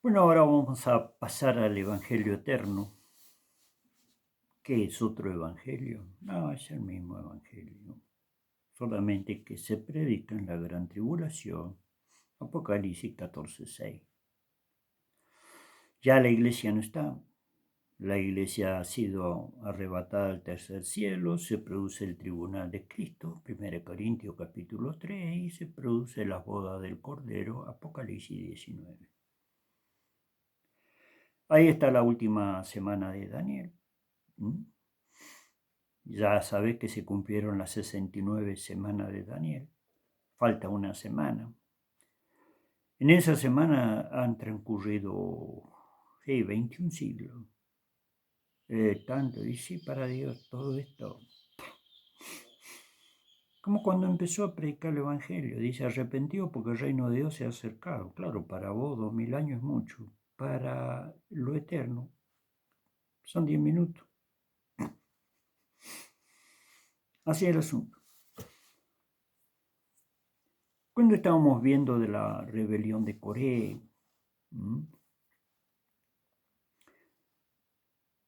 Bueno, ahora vamos a pasar al Evangelio eterno. ¿Qué es otro Evangelio? No, es el mismo Evangelio, solamente que se predica en la gran tribulación. Apocalipsis 14:6. Ya la iglesia no está. La iglesia ha sido arrebatada al tercer cielo, se produce el tribunal de Cristo, 1 Corintios capítulo 3, y se produce la boda del Cordero, Apocalipsis 19. Ahí está la última semana de Daniel. Ya sabes que se cumplieron las 69 semanas de Daniel. Falta una semana. En esa semana han transcurrido 21 siglos. Tanto, y sí, para Dios, todo esto. Como cuando empezó a predicar el Evangelio, dice, arrepentido porque el reino de Dios se ha acercado. Claro, para vos 2000 años es mucho. Para lo eterno son 10 minutos. Así es el asunto. Cuando estábamos viendo de la rebelión de Coré,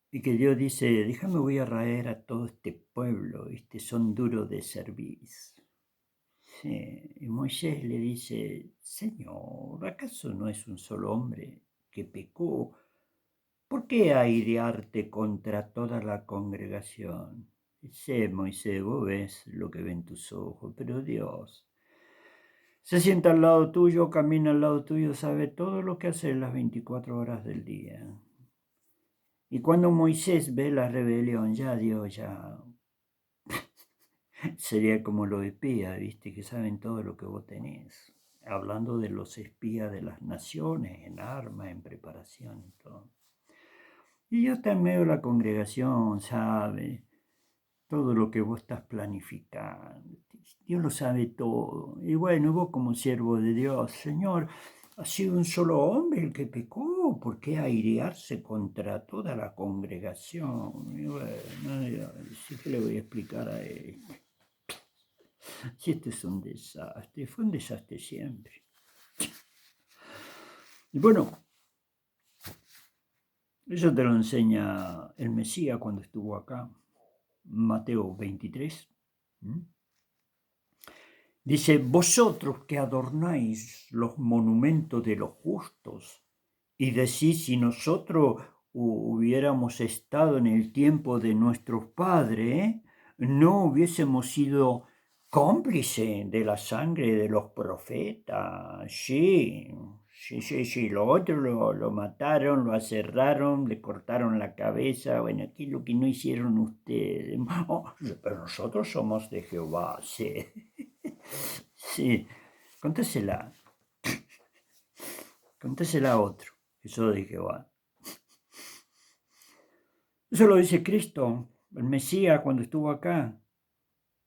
y que Dios dice, déjame voy a raer a todo este pueblo, son duros de servir. Sí. Y Moisés le dice, Señor, ¿acaso no es un solo hombre que pecó? ¿Por qué airearte contra toda la congregación? Dice, Moisés, vos ves lo que ven tus ojos, pero Dios se sienta al lado tuyo, camina al lado tuyo, sabe todo lo que hace en las 24 horas del día. Y cuando Moisés ve la rebelión, ya Dios ya sería como los espías, ¿viste? Que saben todo lo que vos tenés. Hablando de los espías de las naciones, en armas, en preparación y todo. Y Dios está en medio de la congregación, sabe todo lo que vos estás planificando. Dios lo sabe todo. Y bueno, vos como siervo de Dios, Señor, ha sido un solo hombre el que pecó. ¿Por qué airearse contra toda la congregación? Y bueno, ¿qué le voy a explicar a él? Si este es un desastre, fue un desastre siempre. Y bueno, eso te lo enseña el Mesías cuando estuvo acá, Mateo 23. Dice, vosotros que adornáis los monumentos de los justos y decís, si nosotros hubiéramos estado en el tiempo de nuestros padres, no hubiésemos sido cómplices de la sangre de los profetas. Sí. Lo otro lo mataron, lo aserraron, le cortaron la cabeza. Bueno, aquí lo que no hicieron ustedes. Oh, pero nosotros somos de Jehová, sí. Sí, contésela a otro, eso de Jehová. Eso lo dice Cristo, el Mesías, cuando estuvo acá.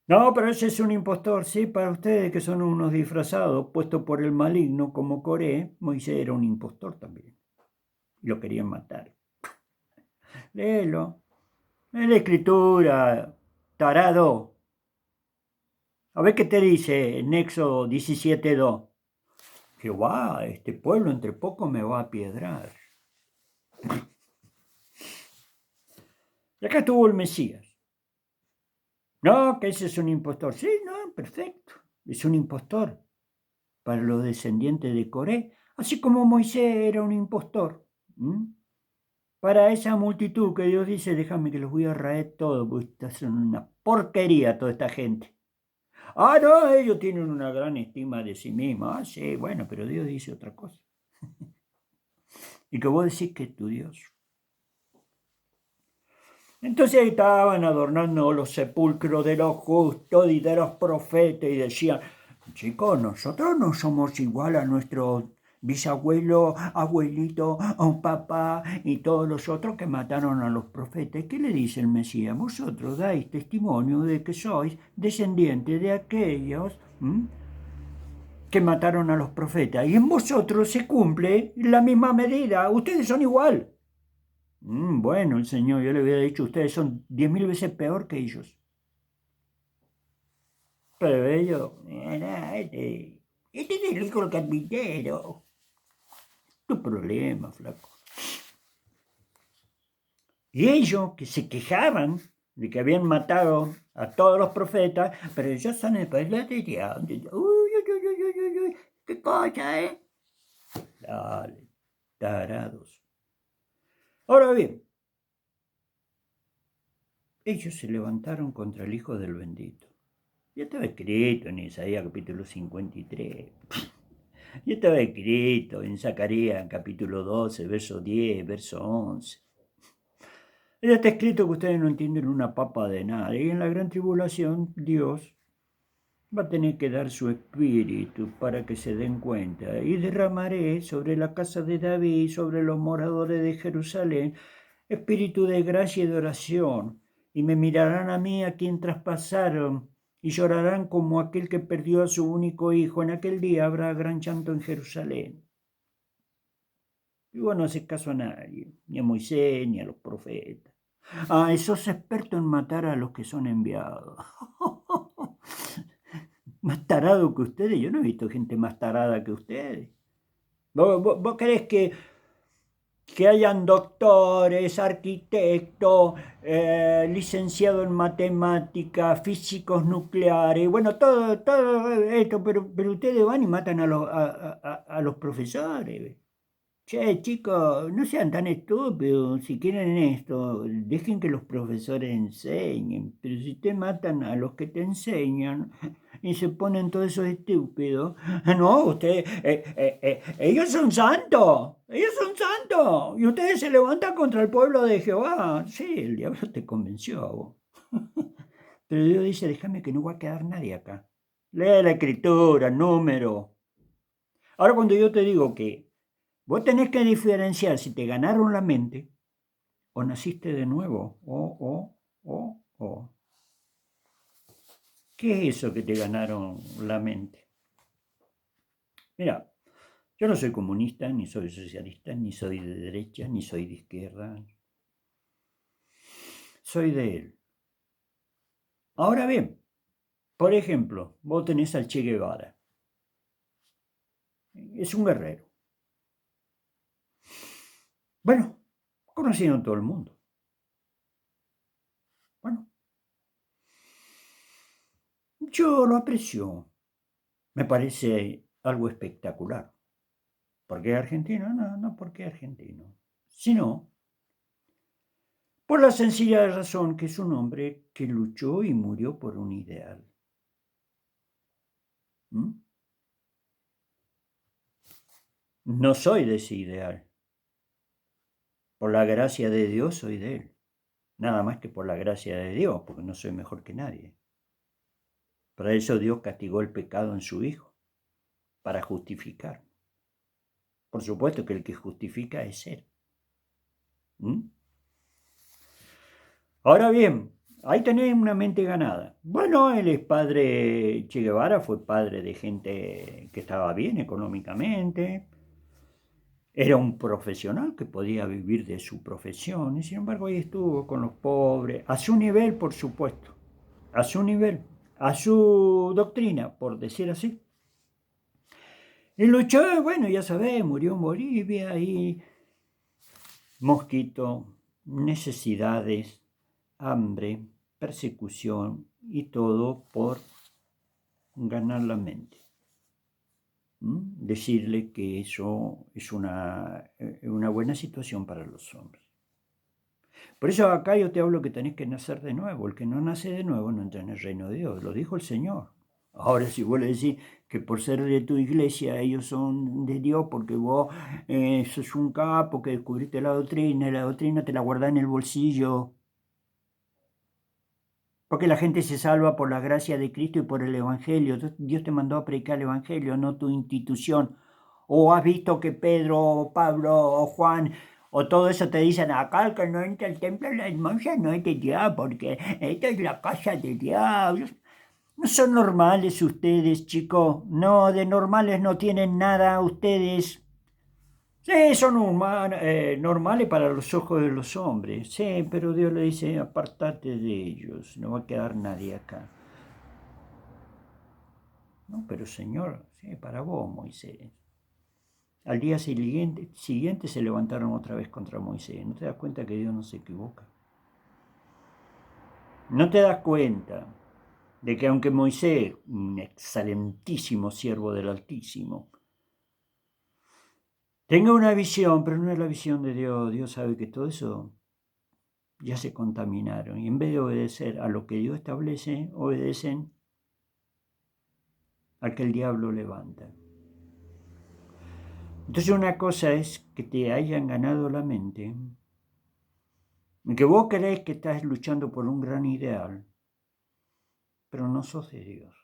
No, pero ese es un impostor, sí, para ustedes que son unos disfrazados, puestos por el maligno como Coré, Moisés era un impostor también. Y lo querían matar. Léelo. En la escritura, tarado. A ver qué te dice en Éxodo 17:2. Jehová, este pueblo entre poco me va a piedrar. Y acá estuvo el Mesías. No, que ese es un impostor. Sí, no, perfecto. Es un impostor para los descendientes de Coré, así como Moisés era un impostor. Para esa multitud que Dios dice, déjame que los voy a raer todos, porque son una porquería toda esta gente. Ah, no, ellos tienen una gran estima de sí mismos. Ah, sí, bueno, pero Dios dice otra cosa. Y que vos decís que es tu Dios. Entonces estaban adornando los sepulcros de los justos y de los profetas y decían, chicos, nosotros no somos igual a nuestro bisabuelo, abuelito, papá y todos los otros que mataron a los profetas. ¿Qué le dice el Mesías? Vosotros dais testimonio de que sois descendientes de aquellos que mataron a los profetas. Y en vosotros se cumple la misma medida. Ustedes son igual. Bueno, el Señor, yo le había dicho, ustedes son 10.000 veces peor que ellos. Pero ellos, este es el hijo del carpintero. Tu problema, flaco. Y ellos que se quejaban de que habían matado a todos los profetas, pero ellos son el pueblo de Dios. Uy, qué cosa, ¿eh? Dale, tarados. Ahora bien, ellos se levantaron contra el Hijo del Bendito. Ya estaba escrito en Isaías capítulo 53. Ya estaba escrito en Zacarías capítulo 12, verso 10, verso 11. Ya está escrito que ustedes no entienden una papa de nada. Y en la gran tribulación, Dios va a tener que dar su espíritu para que se den cuenta. Y derramaré sobre la casa de David, sobre los moradores de Jerusalén, espíritu de gracia y de oración. Y me mirarán a mí, a quien traspasaron, y llorarán como aquel que perdió a su único hijo. En aquel día habrá gran llanto en Jerusalén. Y vos no haces caso a nadie, ni a Moisés, ni a los profetas. Ah, sos experto en matar a los que son enviados. Más tarado que ustedes. Yo no he visto gente más tarada que ustedes. ¿Vos querés que hayan doctores, arquitectos, licenciados en matemáticas, físicos nucleares, bueno, todo esto, pero ustedes van y matan a los profesores? Che, chicos, no sean tan estúpidos. Si quieren esto, dejen que los profesores enseñen. Pero si te matan a los que te enseñan y se ponen todos esos estúpidos, no, ustedes, ellos son santos. Ellos son santos. Y ustedes se levantan contra el pueblo de Jehová. Sí, el diablo te convenció a vos. Pero Dios dice, déjame que no va a quedar nadie acá. Lee la escritura, número. Ahora cuando yo te digo que vos tenés que diferenciar si te ganaron la mente o naciste de nuevo. O. ¿Qué es eso que te ganaron la mente? Mira, yo no soy comunista, ni soy socialista, ni soy de derecha, ni soy de izquierda. Soy de él. Ahora bien, por ejemplo, vos tenés al Che Guevara. Es un guerrero. Bueno, conocido en todo el mundo. Bueno, yo lo aprecio. Me parece algo espectacular. ¿Por qué argentino? No porque argentino, sino por la sencilla razón que es un hombre que luchó y murió por un ideal. ¿Mm? No soy de ese ideal. Por la gracia de Dios soy de él. Nada más que por la gracia de Dios, porque no soy mejor que nadie. Para eso Dios castigó el pecado en su Hijo, para justificar. Por supuesto que el que justifica es Él. ¿Mm? Ahora bien, ahí tenés una mente ganada. Bueno, él es padre, Che Guevara fue padre de gente que estaba bien económicamente, era un profesional que podía vivir de su profesión, y sin embargo ahí estuvo con los pobres, a su nivel, por supuesto, a su nivel, a su doctrina, por decir así. Y luchó, bueno, ya sabés, murió en Bolivia y mosquito, necesidades, hambre, persecución y todo por ganar la mente. Decirle que eso es una buena situación para los hombres. Por eso acá yo te hablo que tenés que nacer de nuevo. El que no nace de nuevo no entra en el reino de Dios. Lo dijo el Señor. Ahora, si vos le decís que por ser de tu iglesia ellos son de Dios, porque vos sos un capo que descubriste la doctrina y la doctrina te la guardás en el bolsillo, porque la gente se salva por la gracia de Cristo y por el Evangelio. Dios te mandó a predicar el Evangelio, no tu institución. O has visto que Pedro, o Pablo, o Juan, o todo eso te dicen, acá el que no entra al templo de las monjas no es de Dios, porque esta es la casa de Dios. No son normales ustedes, chicos. No, de normales no tienen nada ustedes. Sí, son normales para los ojos de los hombres. Sí, pero Dios le dice, apartate de ellos, no va a quedar nadie acá. No, pero Señor, sí, para vos, Moisés. Al día siguiente se levantaron otra vez contra Moisés. ¿No te das cuenta que Dios no se equivoca? ¿No te das cuenta de que aunque Moisés, un excelentísimo siervo del Altísimo, tenga una visión, pero no es la visión de Dios? Dios sabe que todo eso ya se contaminaron. Y en vez de obedecer a lo que Dios establece, obedecen al que el diablo levanta. Entonces una cosa es que te hayan ganado la mente, que vos creés que estás luchando por un gran ideal, pero no sos de Dios.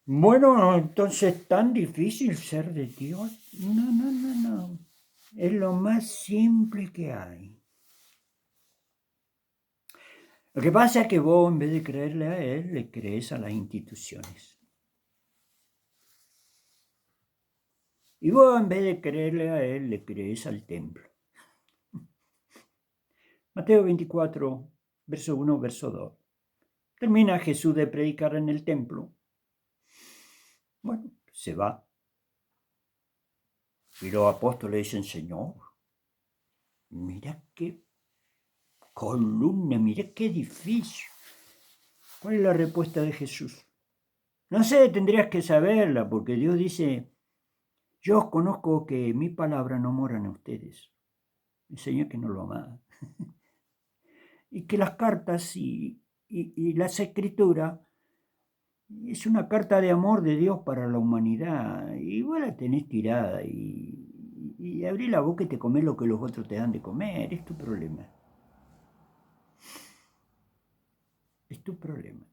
Bueno, entonces, ¿tan difícil ser de Dios? No. Es lo más simple que hay. Lo que pasa es que vos, en vez de creerle a Él, le crees a las instituciones. Y vos, en vez de creerle a Él, le crees al templo. Mateo 24, verso 1, verso 2. Termina Jesús de predicar en el templo. Bueno, se va. Y los apóstoles dicen, Señor, mira qué columna, mira qué edificio. ¿Cuál es la respuesta de Jesús? No sé, tendrías que saberla, porque Dios dice, yo os conozco que mi palabra no mora en ustedes. El Señor que no lo ama. Y que las cartas y las escrituras es una carta de amor de Dios para la humanidad. Y vos la tenés tirada y abrís la boca y te comés lo que los otros te dan de comer. Es tu problema. Es tu problema.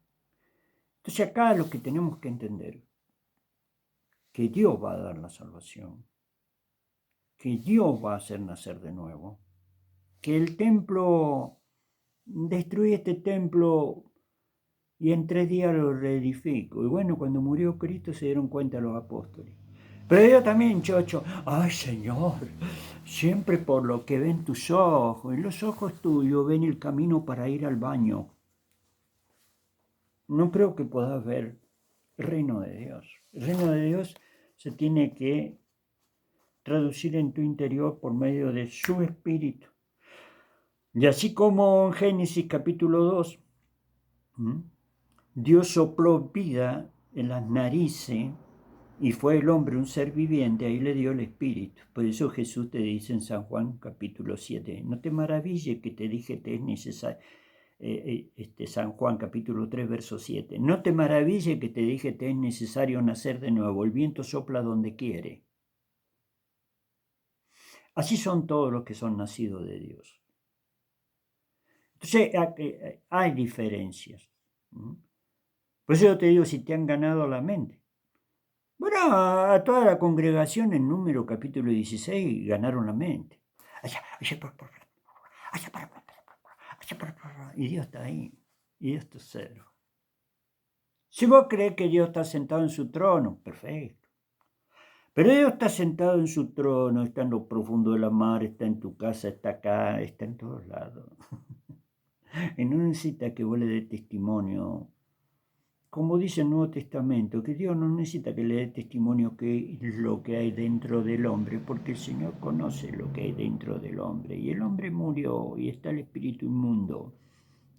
Entonces acá lo que tenemos que entender, que Dios va a dar la salvación, que Dios va a hacer nacer de nuevo, que el templo, destruí este templo y en 3 días lo reedifico. Y bueno, cuando murió Cristo se dieron cuenta los apóstoles. Pero ellos también, chocho, ay Señor, siempre por lo que ven tus ojos, y los ojos tuyos ven el camino para ir al baño. No creo que puedas ver el reino de Dios. El reino de Dios se tiene que traducir en tu interior por medio de su espíritu. Y así como en Génesis capítulo 2, Dios sopló vida en las narices y fue el hombre un ser viviente, ahí le dio el espíritu. Por eso Jesús te dice en San Juan capítulo 7, no te maravilles que te dije te es necesario. San Juan capítulo 3 verso 7, no te maravilles que te dije te es necesario nacer de nuevo, el viento sopla donde quiere. Así son todos los que son nacidos de Dios. Entonces hay diferencias. Por eso yo te digo, si te han ganado la mente. Bueno, a toda la congregación en Número capítulo 16 ganaron la mente. Y Dios está ahí. Y Dios está cero. Si vos crees que Dios está sentado en su trono, perfecto. Pero Dios está sentado en su trono, está en lo profundo de la mar, está en tu casa, está acá, está en todos lados. Y no necesita que vos le dé testimonio. Como dice el Nuevo Testamento, que Dios no necesita que le dé testimonio que es lo que hay dentro del hombre, porque el Señor conoce lo que hay dentro del hombre. Y el hombre murió y está el espíritu inmundo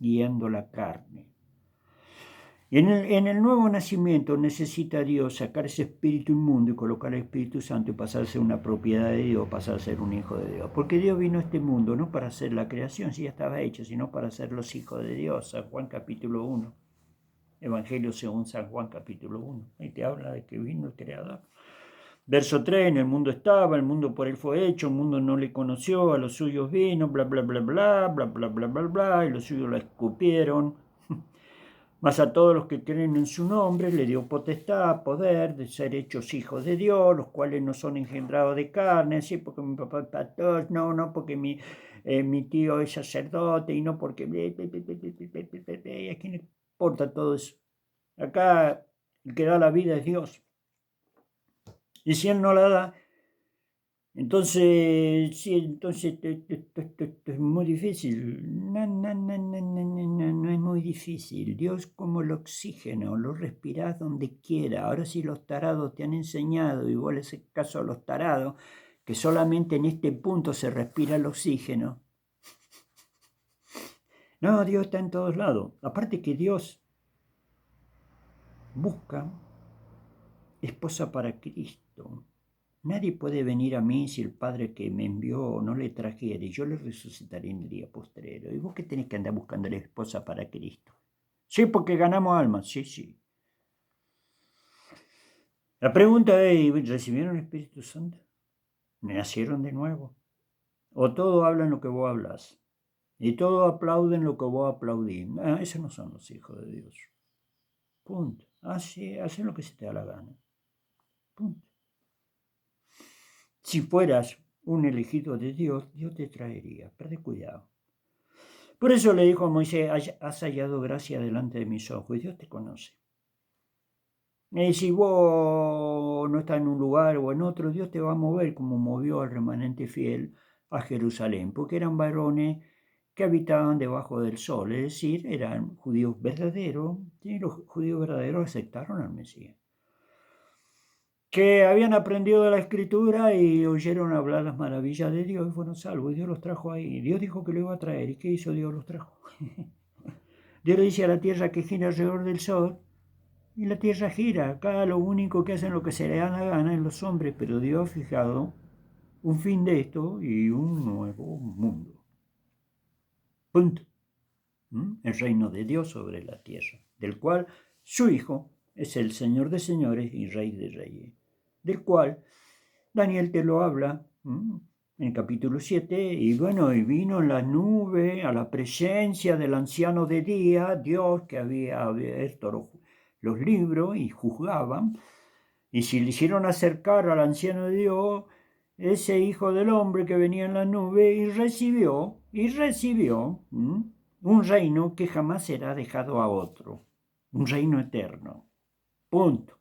guiando la carne. Y en el nuevo nacimiento necesita Dios sacar ese espíritu inmundo y colocar el Espíritu Santo y pasar a ser una propiedad de Dios, pasar a ser un hijo de Dios. Porque Dios vino a este mundo no para hacer la creación, si ya estaba hecho, sino para ser los hijos de Dios. San Juan capítulo 1. Evangelio según San Juan capítulo 1. Ahí te habla de que vino el Creador. Verso 3, en el mundo estaba, el mundo por él fue hecho, el mundo no le conoció, a los suyos vino, bla, bla, bla, bla, bla, bla, bla, bla, bla, y los suyos lo escupieron. Mas a todos los que creen en su nombre le dio potestad, poder de ser hechos hijos de Dios, los cuales no son engendrados de carne, sí, porque mi papá es pastor, no porque mi tío es sacerdote, y no porque... ¿A quién le importa todo eso? Acá el que da la vida es Dios. Y si Él no la da, Entonces, sí, entonces esto es muy difícil. No, no, no, no, no, no, no, no es muy difícil. Dios como el oxígeno, lo respirás donde quiera. Ahora si los tarados te han enseñado, y vos le haces caso a los tarados, que solamente en este punto se respira el oxígeno. No, Dios está en todos lados. Aparte que Dios busca esposa para Cristo. Nadie puede venir a mí si el Padre que me envió no le trajere, yo le resucitaré en el día postrero. ¿Y vos qué tenés que andar buscando la esposa para Cristo? Sí, porque ganamos almas, sí, sí. La pregunta es, ¿recibieron el Espíritu Santo? ¿Nacieron de nuevo? ¿O todos hablan lo que vos hablas? Y todos aplauden lo que vos aplaudís. Esos no son los hijos de Dios. Punto. Hacen lo que se te da la gana. Punto. Si fueras un elegido de Dios, Dios te traería. Perde cuidado. Por eso le dijo a Moisés, has hallado gracia delante de mis ojos, y Dios te conoce. Y si vos no estás en un lugar o en otro, Dios te va a mover como movió al remanente fiel a Jerusalén, porque eran varones que habitaban debajo del sol, es decir, eran judíos verdaderos, y los judíos verdaderos aceptaron al Mesías, que habían aprendido de la Escritura y oyeron hablar las maravillas de Dios y fueron salvos, y Dios los trajo ahí. Dios dijo que lo iba a traer, ¿y qué hizo? Dios los trajo. Dios le dice a la tierra que gira alrededor del sol y la tierra gira. Acá lo único que hacen lo que se le da la gana en los hombres, pero Dios ha fijado un fin de esto y un nuevo mundo. Punto. El reino de Dios sobre la tierra, del cual su Hijo es el Señor de señores y Rey de reyes, del cual Daniel te lo habla en el capítulo 7, y bueno, y vino en la nube a la presencia del anciano de día, Dios que había abierto los libros y juzgaban, y si le hicieron acercar al anciano de Dios, ese hijo del hombre que venía en la nube, y recibió un reino que jamás será dejado a otro, un reino eterno, punto.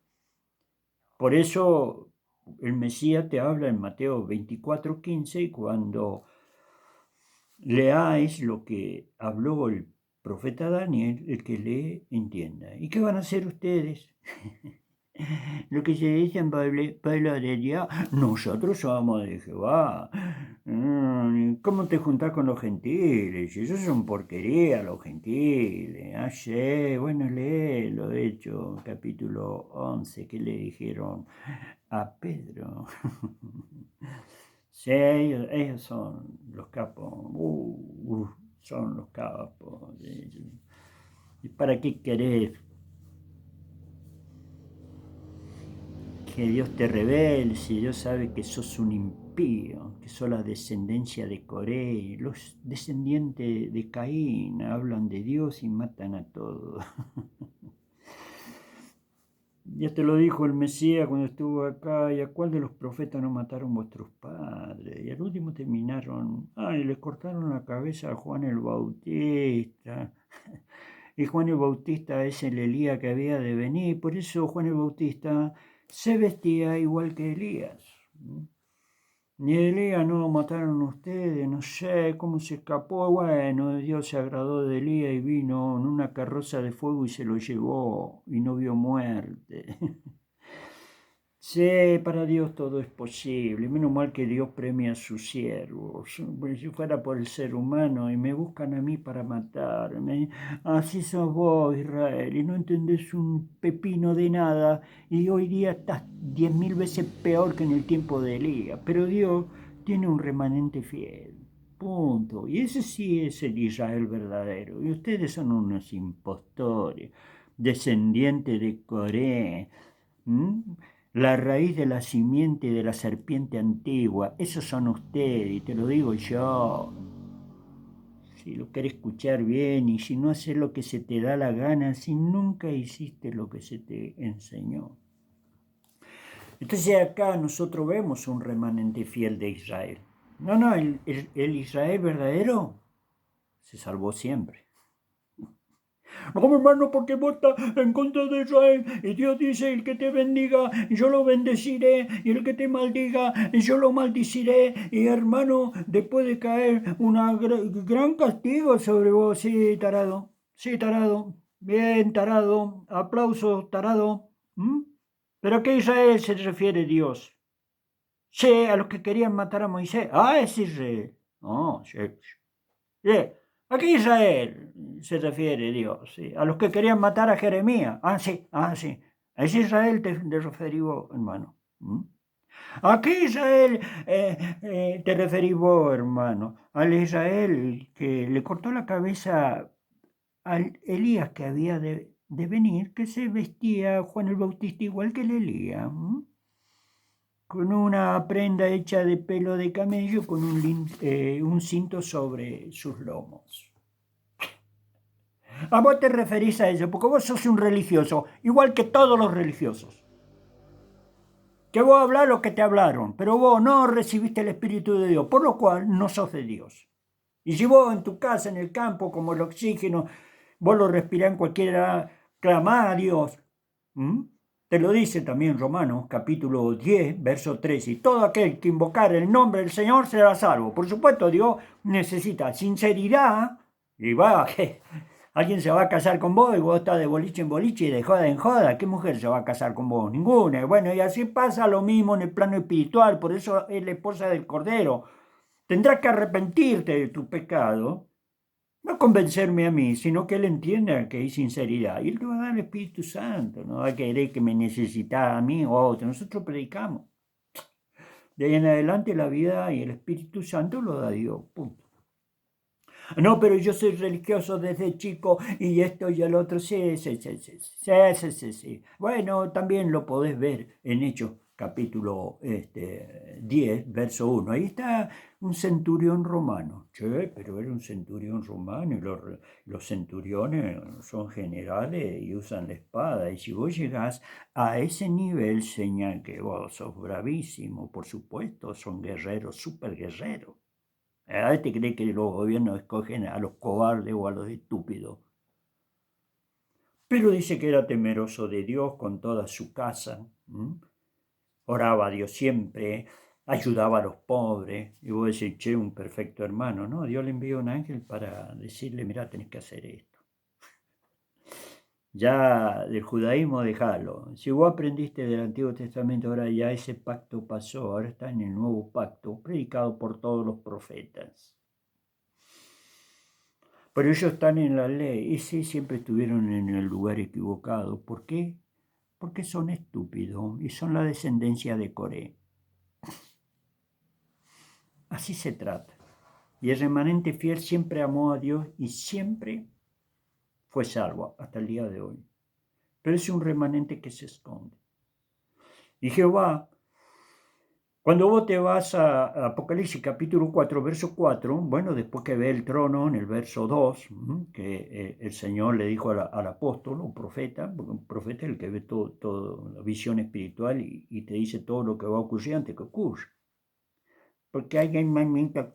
Por eso el Mesías te habla en Mateo 24:15, cuando leáis lo que habló el profeta Daniel, el que lee entienda. ¿Y qué van a hacer ustedes? Lo que se dice en pueblo de Dios, nosotros somos de Jehová. ¿Cómo te juntás con los gentiles? Esos son porquería, los gentiles. Bueno, lee lo hecho, capítulo 11, que le dijeron a Pedro. Sí, ellos son los capos. Son los capos. ¿Y para qué querés que Dios te revele si Dios sabe que sos un impío, que sos la descendencia de Coré? Los descendientes de Caín hablan de Dios y matan a todos. Ya te lo dijo el Mesías cuando estuvo acá, ¿y a cuál de los profetas no mataron vuestros padres? Y al último terminaron, les cortaron la cabeza a Juan el Bautista. Y Juan el Bautista es el Elías que había de venir, por eso Juan el Bautista se vestía igual que Elías. Ni Elías no lo mataron ustedes, no sé cómo se escapó. Bueno, Dios se agradó de Elías y vino en una carroza de fuego y se lo llevó y no vio muerte. Sí, para Dios todo es posible. Menos mal que Dios premia a sus siervos. Si fuera por el ser humano y me buscan a mí para matarme. Así sos vos, Israel, y no entendés un pepino de nada. Y hoy día estás 10.000 veces peor que en el tiempo de Elías. Pero Dios tiene un remanente fiel. Punto. Y ese sí es el Israel verdadero. Y ustedes son unos impostores, descendientes de Coré. La raíz de la simiente de la serpiente antigua, esos son ustedes, y te lo digo yo. Si lo querés escuchar bien, y si no haces lo que se te da la gana, si nunca hiciste lo que se te enseñó. Entonces acá nosotros vemos un remanente fiel de Israel. No, el Israel verdadero se salvó siempre. No, hermano, porque vos estás en contra de Israel. Y Dios dice, el que te bendiga, yo lo bendeciré. Y el que te maldiga, yo lo maldiciré. Y hermano, después de caer un gran castigo sobre vos. Sí, tarado. Sí, tarado. Bien, tarado. Aplausos, tarado. ¿Mm? ¿Pero a qué Israel se refiere Dios? Sí, a los que querían matar a Moisés. Ah, es Israel. No, sí. Sí. ¿A qué Israel se refiere Dios? Sí. A los que querían matar a Jeremías. Ah, sí, ah, sí. A ese Israel te referí vos, hermano. ¿Mm? ¿A qué Israel te referís vos, hermano? Al Israel que le cortó la cabeza al Elías que había de venir, que se vestía Juan el Bautista igual que el Elías. ¿Mm? Con una prenda hecha de pelo de camello con un cinto sobre sus lomos. A vos te referís a eso, porque vos sos un religioso, igual que todos los religiosos. Que vos hablás lo que te hablaron, pero vos no recibiste el Espíritu de Dios, por lo cual no sos de Dios. Y si vos en tu casa, en el campo, como el oxígeno, vos lo respirás en cualquiera, clamá a Dios. ¿Mm? Te lo dice también Romanos, capítulo 10, verso 3. Y todo aquel que invocar el nombre del Señor será salvo. Por supuesto, Dios necesita sinceridad. Y va, que alguien se va a casar con vos y vos estás de boliche en boliche y de joda en joda. ¿Qué mujer se va a casar con vos? Ninguna. Bueno, y así pasa lo mismo en el plano espiritual. Por eso es la esposa del Cordero. Tendrás que arrepentirte de tu pecado. No convencerme a mí, sino que él entienda que hay sinceridad. Y él te va a dar el Espíritu Santo. No va a querer que me necesita a mí o a otro. Nosotros predicamos. De ahí en adelante la vida y el Espíritu Santo lo da Dios. Punto. No, pero yo soy religioso desde chico y esto y el otro. Sí, sí, sí, sí, sí, sí, sí, sí. Bueno, también lo podés ver en Hechos capítulo 10, verso 1. Ahí está un centurión romano. Che, pero era un centurión romano y los centuriones son generales y usan la espada. Y si vos llegás a ese nivel, señal que vos sos bravísimo, por supuesto, son guerreros, súper guerreros. A este cree que los gobiernos escogen a los cobardes o a los estúpidos. Pero dice que era temeroso de Dios con toda su casa. Oraba a Dios siempre, ayudaba a los pobres. Y vos decís, che, un perfecto hermano. No, Dios le envió un ángel para decirle, mira, tenés que hacer esto. Ya del judaísmo dejalo. Si vos aprendiste del Antiguo Testamento, ahora ya ese pacto pasó, ahora está en el nuevo pacto, predicado por todos los profetas. Pero ellos están en la ley, y sí, siempre estuvieron en el lugar equivocado. ¿Por qué? Porque son estúpidos y son la descendencia de Coré. Así se trata. Y el remanente fiel siempre amó a Dios y siempre fue salvo hasta el día de hoy. Pero es un remanente que se esconde. Y Jehová, cuando vos te vas a Apocalipsis capítulo 4, verso 4, bueno, después que ve el trono en el verso 2, que el Señor le dijo al apóstol o profeta, porque un profeta es el que ve todo la visión espiritual y te dice todo lo que va a ocurrir antes que ocurra. Porque hay hermanitos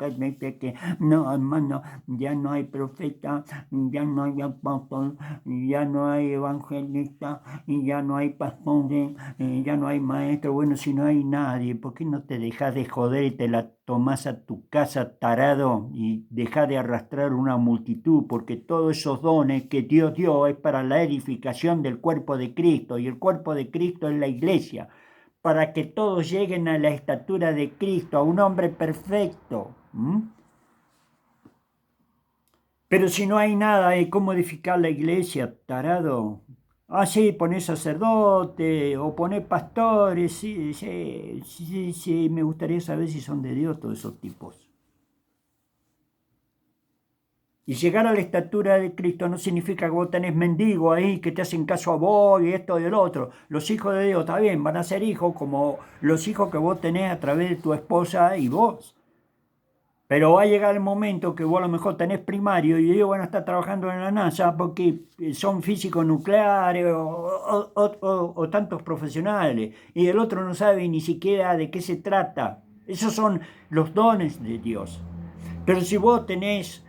que no, hermano, ya no hay profeta, ya no hay apóstol, ya no hay evangelista, y ya no hay pastores, ya no hay maestro. Bueno, si no hay nadie, ¿por qué no te dejas de joder y te la tomás a tu casa, tarado, y dejas de arrastrar una multitud? Porque todos esos dones que Dios dio es para la edificación del cuerpo de Cristo, y el cuerpo de Cristo es la iglesia, para que todos lleguen a la estatura de Cristo, a un hombre perfecto. Pero si no hay nada, ¿cómo edificar la iglesia, tarado? Ah, sí, ponés sacerdote o ponés pastores, sí, sí, sí, sí, me gustaría saber si son de Dios todos esos tipos. Y llegar a la estatura de Cristo no significa que vos tenés mendigos ahí que te hacen caso a vos y esto y el otro. Los hijos de Dios, está bien, van a ser hijos como los hijos que vos tenés a través de tu esposa y vos. Pero va a llegar el momento que vos a lo mejor tenés primario y ellos van a estar trabajando en la NASA porque son físicos nucleares o tantos profesionales. Y el otro no sabe ni siquiera de qué se trata. Esos son los dones de Dios. Pero si vos tenés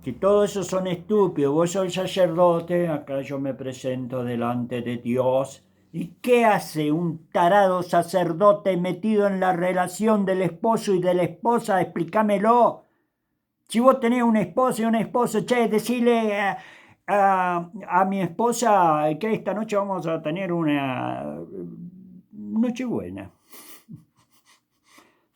que todos esos son estúpidos. Vos sos sacerdote, acá yo me presento delante de Dios. ¿Y qué hace un tarado sacerdote metido en la relación del esposo y de la esposa? Explícamelo. Si vos tenés un esposo y un esposo, che, decile a mi esposa que esta noche vamos a tener una nochebuena.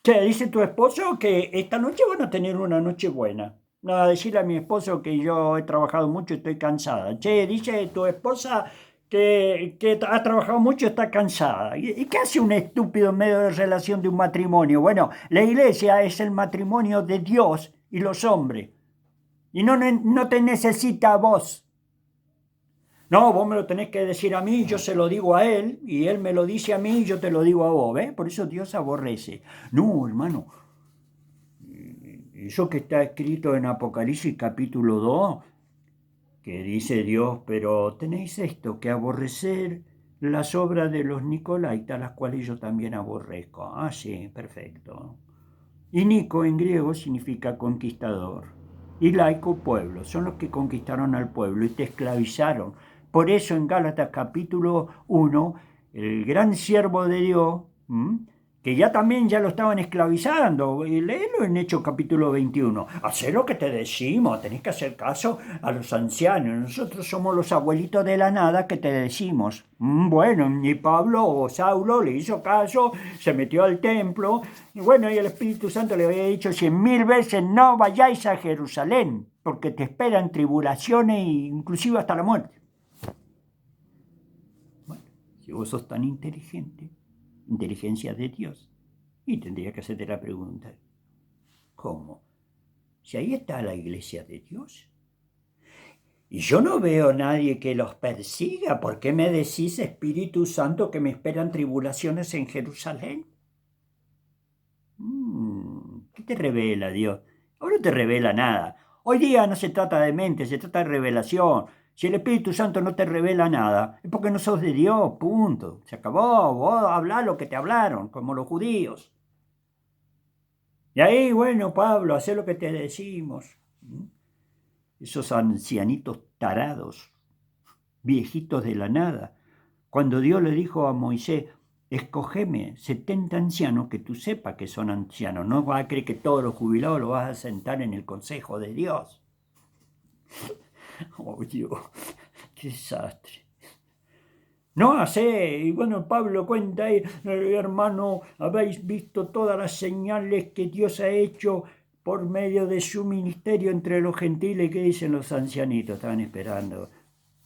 Che, dice tu esposo que esta noche van a tener una noche buena. No, decirle a mi esposo que yo he trabajado mucho y estoy cansada. Che, dice tu esposa que ha trabajado mucho y está cansada. ¿Y qué hace un estúpido en medio de la relación de un matrimonio? Bueno, la iglesia es el matrimonio de Dios y los hombres. Y no te necesita a vos. No, vos me lo tenés que decir a mí, yo se lo digo a él, y él me lo dice a mí, y yo te lo digo a vos, ¿ves? Por eso Dios aborrece. No, hermano, eso que está escrito en Apocalipsis capítulo 2, que dice Dios, pero tenéis esto, que aborrecer las obras de los Nicolaitas, las cuales yo también aborrezco. Ah, sí, perfecto. Y Nico en griego significa conquistador. Y laico, pueblo. Son los que conquistaron al pueblo y te esclavizaron. Por eso en Gálatas capítulo 1, el gran siervo de Dios, que ya también ya lo estaban esclavizando, y léelo en Hechos capítulo 21. Hacé lo que te decimos, tenés que hacer caso a los ancianos. Nosotros somos los abuelitos de la nada que te decimos. Bueno, y Pablo o Saulo le hizo caso, se metió al templo, y bueno, y el Espíritu Santo le había dicho 100.000 veces, no vayáis a Jerusalén, porque te esperan tribulaciones e inclusive hasta la muerte. Bueno, si vos sos tan inteligente, inteligencia de Dios, y tendría que hacerte la pregunta, ¿cómo? Si ahí está la iglesia de Dios. Y yo no veo a nadie que los persiga. ¿Por qué me decís, Espíritu Santo, que me esperan tribulaciones en Jerusalén? ¿Qué te revela Dios? Ahora no te revela nada. Hoy día no se trata de mente, se trata de revelación. Si el Espíritu Santo no te revela nada, es porque no sos de Dios, punto. Se acabó, vos hablá lo que te hablaron, como los judíos. Y ahí, bueno, Pablo, hacé lo que te decimos. Esos ancianitos tarados, viejitos de la nada. Cuando Dios le dijo a Moisés, escogeme 70 ancianos que tú sepas que son ancianos. No vas a creer que todos los jubilados los vas a sentar en el consejo de Dios. Oh Dios, qué desastre. No hace, y bueno, Pablo cuenta ahí, hermano, habéis visto todas las señales que Dios ha hecho por medio de su ministerio entre los gentiles. ¿Qué dicen los ancianitos? Estaban esperando.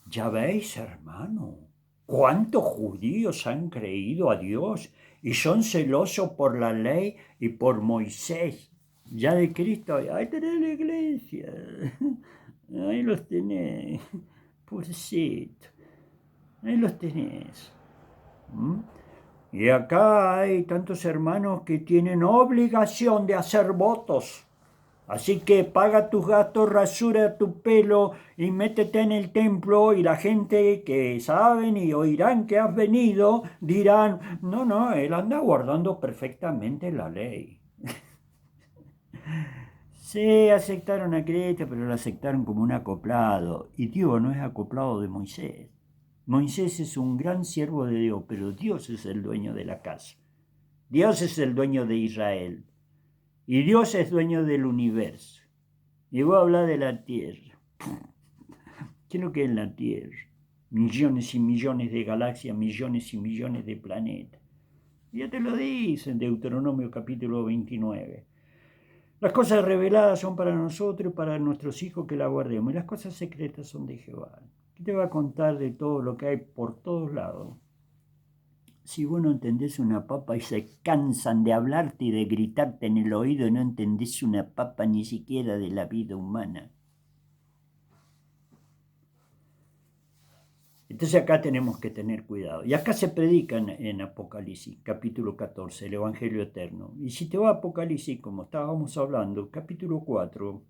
Ya veis, hermano, cuántos judíos han creído a Dios y son celosos por la ley y por Moisés. Ya de Cristo, ahí tenés la iglesia. Ahí los tenés. Pobrecito. Ahí los tenés. Y acá hay tantos hermanos que tienen obligación de hacer votos. Así que paga tus gastos, rasura tu pelo y métete en el templo, y la gente que saben y oirán que has venido dirán, no, él anda guardando perfectamente la ley. Sí, aceptaron a Cristo, pero lo aceptaron como un acoplado. Y Dios no es acoplado de Moisés. Moisés es un gran siervo de Dios, pero Dios es el dueño de la casa. Dios es el dueño de Israel. Y Dios es dueño del universo. Y voy a hablar de la tierra. ¿Qué es lo que es la tierra? Millones y millones de galaxias, millones y millones de planetas. Ya te lo dice en Deuteronomio capítulo 29. Las cosas reveladas son para nosotros y para nuestros hijos que la guardemos. Y las cosas secretas son de Jehová. ¿Qué te va a contar de todo lo que hay por todos lados? Si vos no entendés una papa y se cansan de hablarte y de gritarte en el oído, no entendés una papa ni siquiera de la vida humana. Entonces acá tenemos que tener cuidado. Y acá se predica en Apocalipsis, capítulo 14, el Evangelio Eterno. Y si te va a Apocalipsis, como estábamos hablando, capítulo 4,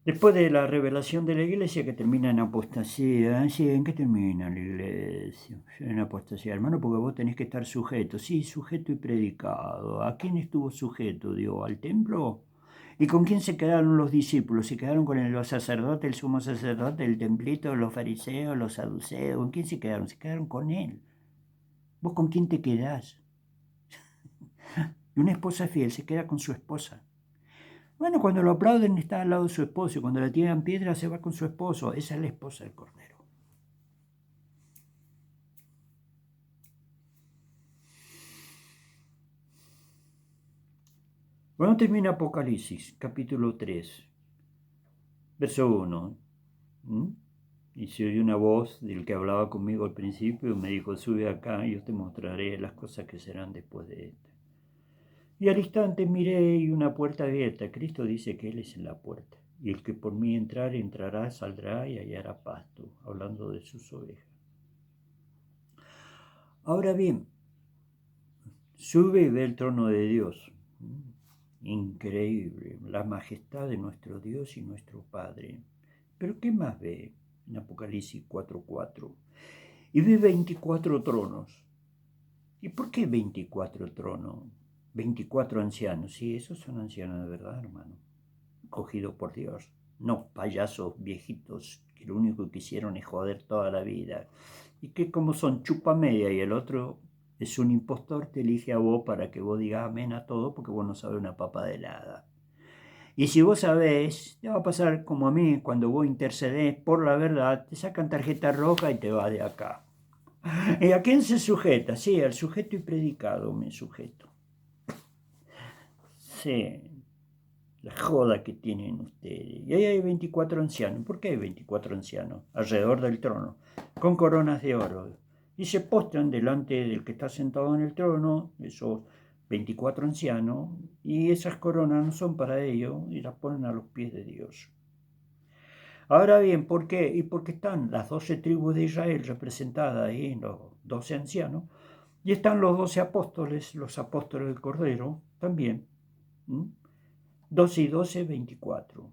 después de la revelación de la iglesia que termina en apostasía. ¿Sí? ¿En qué termina la iglesia? En apostasía, hermano, porque vos tenés que estar sujeto. Sí, sujeto y predicado. ¿A quién estuvo sujeto? Dios, ¿al templo? ¿Y con quién se quedaron los discípulos? Se quedaron con los sacerdotes, el sumo sacerdote, el templito, los fariseos, los saduceos. ¿Con quién se quedaron? Se quedaron con él. ¿Vos con quién te quedás? Y una esposa fiel se queda con su esposa. Bueno, cuando lo aplauden está al lado de su esposo y cuando le tiran piedra se va con su esposo. Esa es la esposa del Cordero. Bueno, termina Apocalipsis, capítulo 3, verso 1. Y se oyó una voz del que hablaba conmigo al principio y me dijo, sube acá y yo te mostraré las cosas que serán después de esto. Y al instante miré y una puerta abierta. Cristo dice que Él es en la puerta. Y el que por mí entrare, entrará, saldrá y hallará pasto, hablando de sus ovejas. Ahora bien, sube y ve el trono de Dios. Increíble, la majestad de nuestro Dios y nuestro Padre. Pero ¿qué más ve en Apocalipsis 4:4? Y ve 24 tronos. ¿Y por qué 24 tronos? 24 ancianos. Sí, esos son ancianos de verdad, hermano. Cogidos por Dios. No payasos viejitos que lo único que hicieron es joder toda la vida. Y que como son chupa media y el otro es un impostor, te elige a vos para que vos digas amén a todo porque vos no sabés una papa de helada. Y si vos sabés, te va a pasar como a mí, cuando vos intercedés por la verdad, te sacan tarjeta roja y te vas de acá. ¿Y a quién se sujeta? Sí, al sujeto y predicado me sujeto. Sí, la joda que tienen ustedes. Y ahí hay 24 ancianos. ¿Por qué hay 24 ancianos alrededor del trono? Con coronas de oro. Y se postran delante del que está sentado en el trono, esos 24 ancianos, y esas coronas no son para ellos, y las ponen a los pies de Dios. Ahora bien, ¿por qué? Y porque están las 12 tribus de Israel representadas ahí en los 12 ancianos, y están los 12 apóstoles, los apóstoles del Cordero, también. 12 y 12, 24.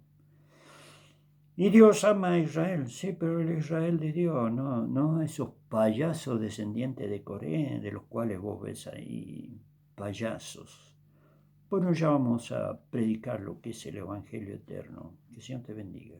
Y Dios ama a Israel, sí, pero el Israel de Dios, no esos payasos descendientes de Corea, de los cuales vos ves ahí, payasos. Bueno, ya vamos a predicar lo que es el Evangelio eterno. Que el Señor te bendiga.